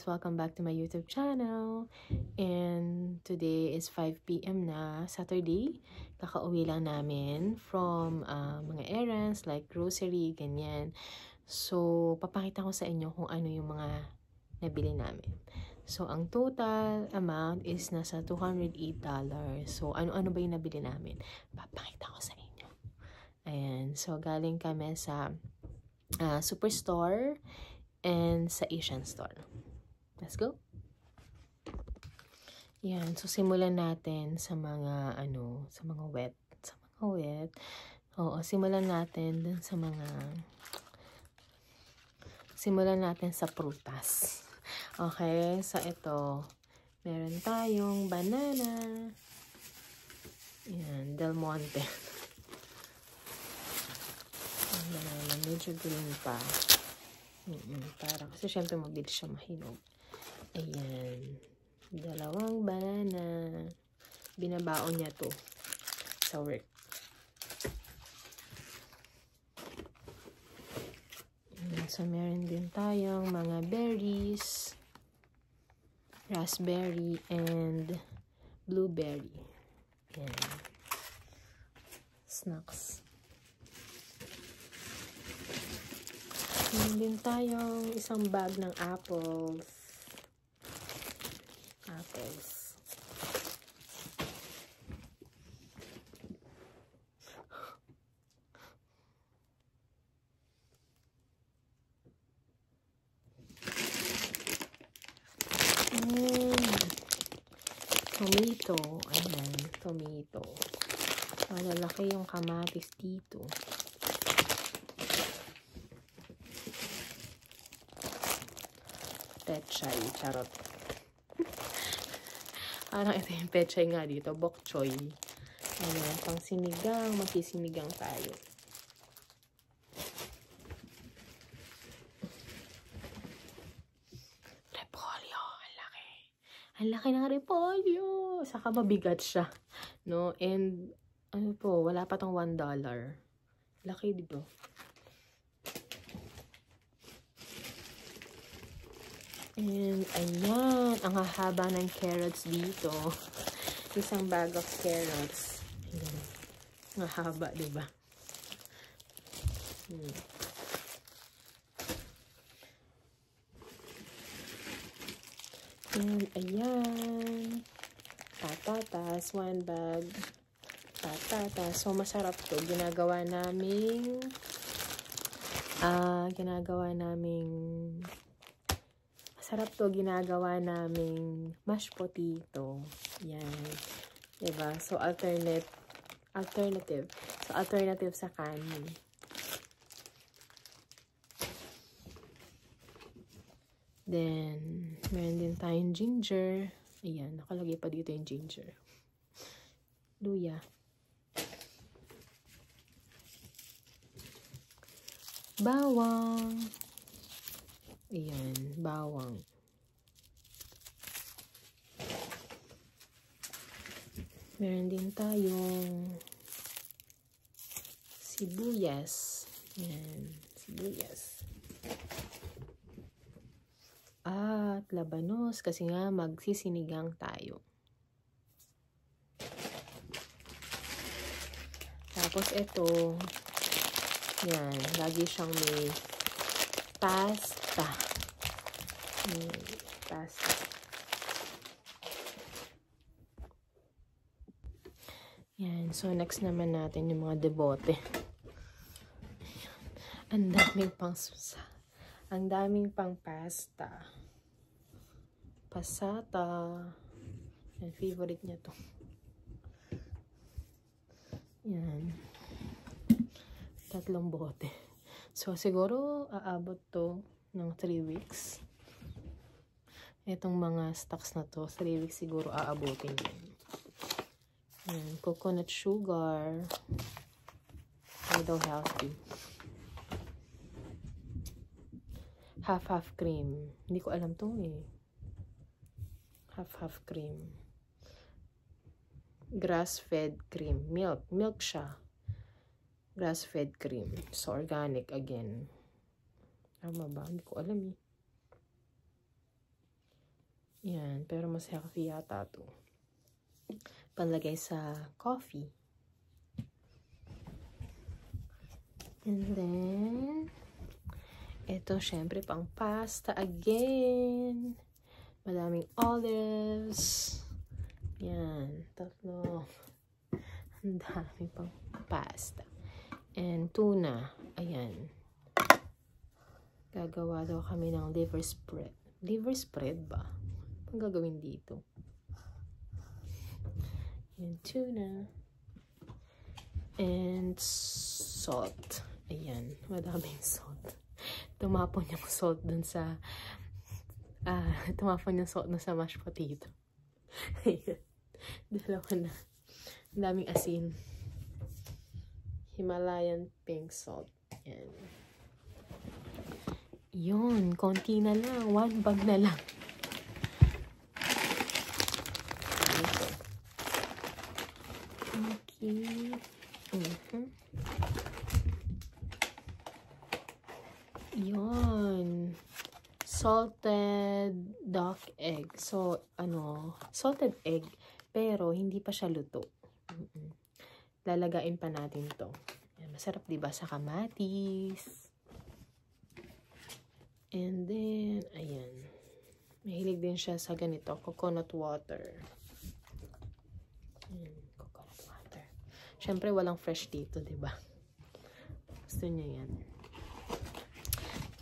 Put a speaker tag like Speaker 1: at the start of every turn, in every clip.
Speaker 1: guys! Welcome back to my YouTube channel. And today is 5 PM na, Saturday. Kakauwi lang namin from mga errands like grocery, ganyan. So, papakita ko sa inyo kung ano yung mga nabili namin. So, ang total amount is nasa $208. So, ano-ano ba yung nabili namin? Papakita ko sa inyo. Ayan. So, galing kami sa Superstore and sa Asian store. Let's go. Yan. So, simulan natin sa mga, sa mga wet. Sa mga wet. Oo, simulan natin dun sa mga, simulan natin sa prutas. Okay? So, ito. Meron tayong banana. Yan. Del Monte. Banana. Medyo green pa. Para kasi syempre mabilis siya mahinog. Ayan. Dalawang banana. Binabaon niya to sa work. So, meron din tayong mga berries, raspberry, and blueberry. Ayan. Snacks. Meron din tayong isang bag ng apples. Tomato. Ayan, tomato. Malalaki yung kamatis dito. Pechay, charot. Parang ito yung pechay nga dito, bok choy. Ayan, pang sinigang, magsisinigang tayo. Repolyo, ang laki. Ang laki ng repolyo. Saka mabigat siya, no? And, wala pa tong $1. Laki dito. And, ayan, ang hahaba ng carrots dito. Isang bag of carrots. Ayan. Ang haba, diba? And, ayan. Patatas, 1 bag. Patatas. So, masarap to. Ginagawa naming masarap to, ginagawa naming mashed potato. Yan. Diba? So, alternative. So, alternative sa kanin. Then, meron din tayong ginger. Ayan, nakalagay pa dito yung ginger. Luya. Bawang. Ayan, bawang. Meron din tayong sibuyas. Ayan, sibuyas. At labanos kasi nga magsisinigang tayo. Tapos ito, yan, lagi siyang may pasta. Pasta. Yan, so next naman natin yung mga debote. Ang daming pang pasta. Pasata. Yan, favorite niya to. Yan. 3 bote. So, siguro, aabot to ng 3 weeks. Itong mga stocks na to, 3 weeks siguro aabotin din. Yan. Coconut sugar. Daw healthy. Half cream. Hindi ko alam to eh. Half cream. Grass-fed cream. Milk siya. Grass-fed cream. So, organic again. Tama ba? Hindi ko alam eh. Yan, pero mas healthy yata to. Panlagay sa coffee. And then, ito syempre pang pasta again. Madaming olives. Yan, tatlo. Ang dami pang pasta. And tuna. Ayan. Gagawa daw kami ng liver spread. Liver spread ba? Ang gagawin dito. And tuna. And salt. Ayan. Madaming salt. Tumapon yung salt dun sa tumapon yung salt dun sa mashed potato. Ayan. Dalawa na. Ang daming asin. Himalayan pink salt. Ayan. Yun. Konti na lang. 1 bag na lang. Ito. Okay. Yun. Salted duck egg. So, salted egg. Pero, hindi pa siya luto. Lalagain pa natin to. Yan, masarap diba sa kamatis. And then, ayan. Mahilig din siya sa ganito, coconut water. Ayan, coconut water. Siyempre, walang fresh dito, diba? Gusto niya yan.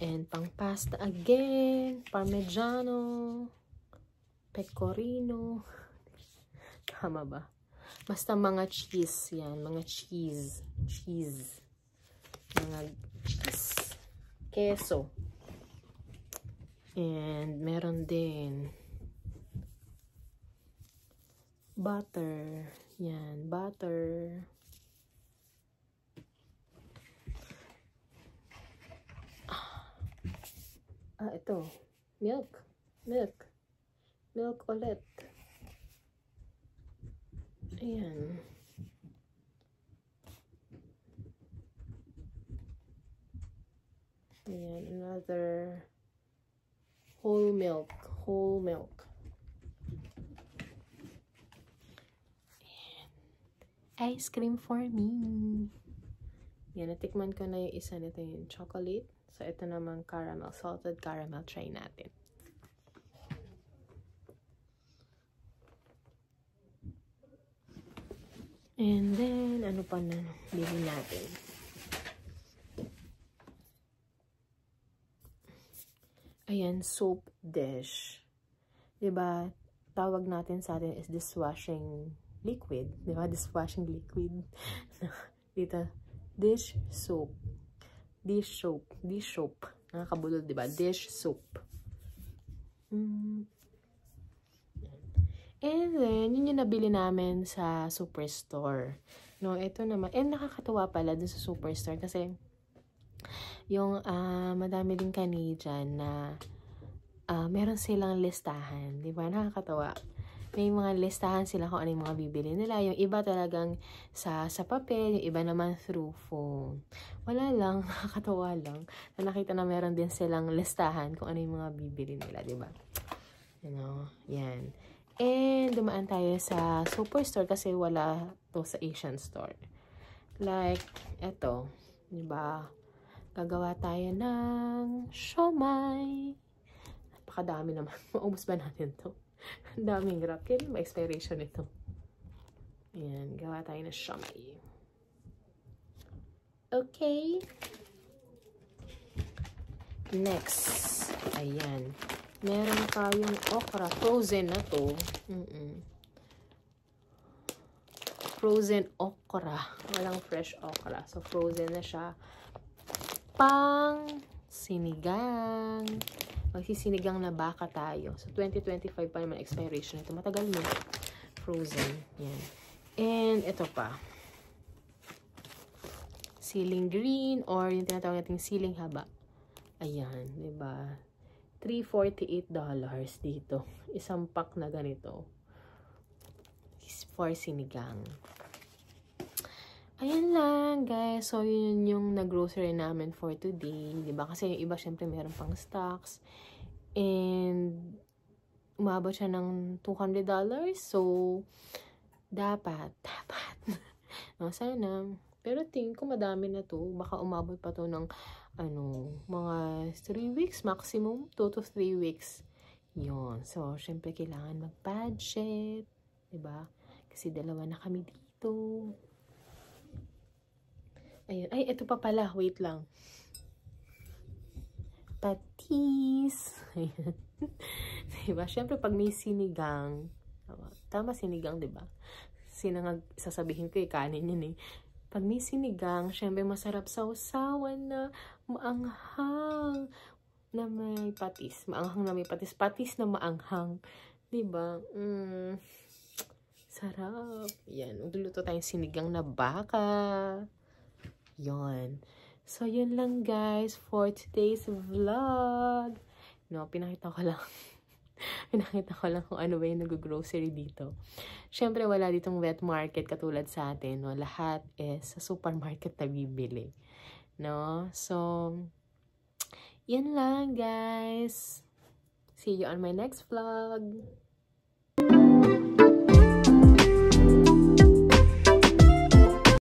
Speaker 1: And pang pasta again, parmigiano, pecorino. Tama ba? Basta mga cheese yan, mga cheese. Mga cheese. Queso. And meron din butter. Yan, butter. Ito. Milk ulit. Ayan. Ayan, another whole milk. Ayan. Ice cream for me. Yan, natikman ko na yung isa nito, yung chocolate. So, ito naman caramel, salted caramel. Try natin. And then, ano pa na bili natin? Ayan, soap dish. Diba, tawag natin sa atin is dishwashing liquid. Diba, dishwashing liquid. Dito, dish soap. Dish soap. Nakakabulol, diba? Dish soap. And then, yun yung nabili namin sa Superstore. No, ito naman. And nakakatuwa pala dun sa Superstore kasi yung madami din Canadian na meron silang listahan. Diba? Nakakatawa. May mga listahan sila kung ano yung mga bibili nila. Yung iba talagang sa papel, yung iba naman through phone. Wala lang, nakakatawa lang. Na nakita na meron din silang listahan kung ano yung mga bibili nila, diba? You know, yan. And dumaan tayo sa Superstore kasi wala to sa Asian store. Like, eto, diba? Gagawa tayo ng siomai. Napakadami naman. Maubos ba natin to? Ang daming wrap. Kaya yung expiration nito. Ayan. Gawa tayo ng siomai. Okay. Next. Ayan. Meron tayong okra. Frozen na to. Frozen okra. Walang fresh okra. So, frozen na siya. Pang sinigang. Magsisinigang na baka tayo. So, 2025 pa naman expiration ito. Matagal na. Frozen. Yan. And, ito pa. Siling green or yung tinatawag natin siling haba. Ayan. Diba? $348 dito. Isang pack na ganito. For sinigang. Ayan lang, guys. So, yun yung nag-grocery namin for today. Diba? Kasi yung iba, syempre, meron pang stocks. And, umabot siya ng $200. So, dapat. No, sana. Pero tingin ko madami na to. Baka umabot pa to ng, mga 3 weeks maximum. 2 to 3 weeks. Yun. So, syempre, kailangan mag-budget. Diba? Kasi dalawa na kami dito. Ayun. Ay, ito pa pala. Wait lang. Patis. Ayan. Diba? Syempre, pag may sinigang, tama sinigang, diba? Sasabihin ko kanin yun eh. Pag may sinigang, syempre masarap sausawan na maanghang na may patis. Maanghang na may patis. Patis na maanghang. Diba? Sarap. Yan. Magluluto tayong sinigang na baka. Yon. So, yun lang guys for today's vlog. No, pinakita ko lang. Pinakita ko lang kung ano ba yung nag-grocery dito. Syempre, wala ditong wet market katulad sa atin. No? Lahat is sa supermarket na bibili. No? So, yan lang guys. See you on my next vlog.